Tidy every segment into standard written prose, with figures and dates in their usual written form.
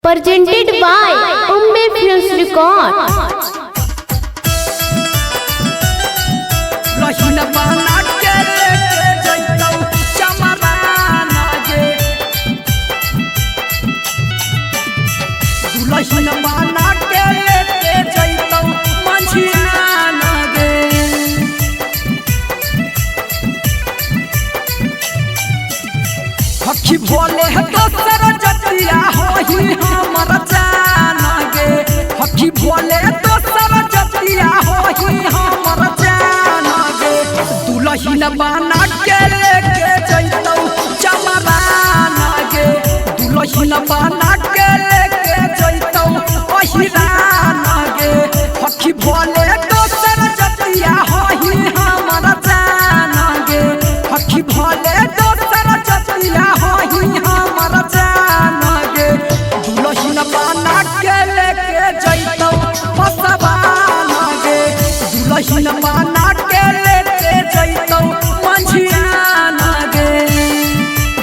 presented by Umme Films Record. लहिन बना के लेके जइतौ चमरान गे दुलहिन बना के लेके जइतौ मंझियान गे हखी भोले दोसर जतिया होही हमर जान गे हखी भोले दोसर जतिया होही हमर जान गे दुलहिन बना के लेके जइतौ चमरान गे दुलहिन बना के लेके जइतौ ओहिरान गे हखी भोले दोसर जतिया होही हमर जान गे हखी भोले दोसर जतिया होही हमर जान गे दुलहिन बना के लेके जइतौ फसबान गे दुलहिन बना के लेके जइतौ मंझियान गे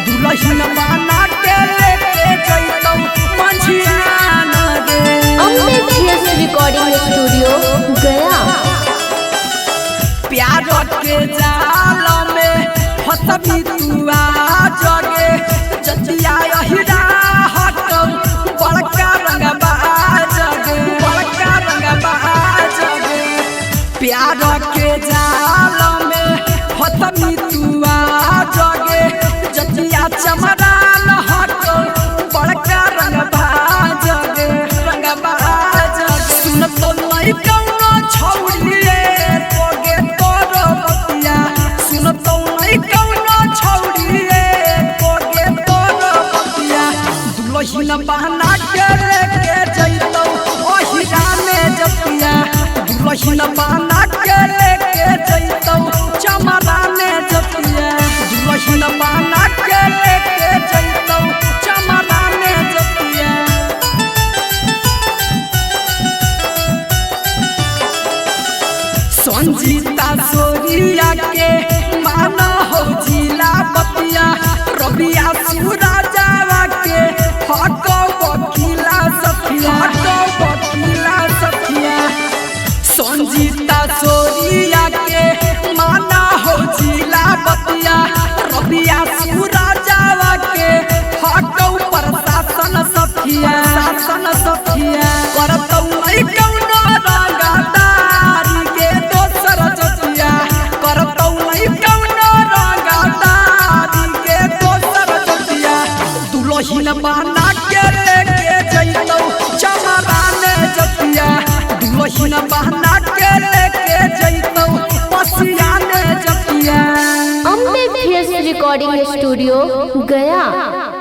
दुलहिन बना के लेके जइतौ मंझियान गे Umme Films Recording Studio, Gaya. प्यार के जाल में फसबी तुआ जगे जतिया हिरा हटौ बड़का रंगबा जगे बड़का रंगबा जगे प्यार के जाल में फसबी तुआ जगे जतिया चमरान हटौ बड़का रंगबा जगे रंगबा जगे सुन तो नहीं कौनो छौड़िए तोगे तोर बतिया सुन तो नहीं कौनो छौड़िए तोगे तोर बतिया दुलहिन बना के लेके जइतौ ओहिरा में जतिया दुलहिन बना के लेके जइतौ चमरा में जतिया दुलहिन बना के लेके जइतौ चमरा में जतिया संजीता सोरिया के माना हो जिला बतिया रबिया सुराजावा के हटो वकीला सखिया हटो वकीला सखिया संजीता सोरिया के माना हो जिला बतिया रबिया सुराजावा के हटो प्रशासन सखिया शासन सखिया करतौ नहीं कौनो रंगदारी के दोसर जतिया करतौ नहीं कौनो रंगदारी के दोसर जतिया दुलहिन बना के लेके जइतौ चमरान जतिया दुलहिन बना के लेके जइतौ पसियान जतिया Umme Films Recording Studio, Gaya.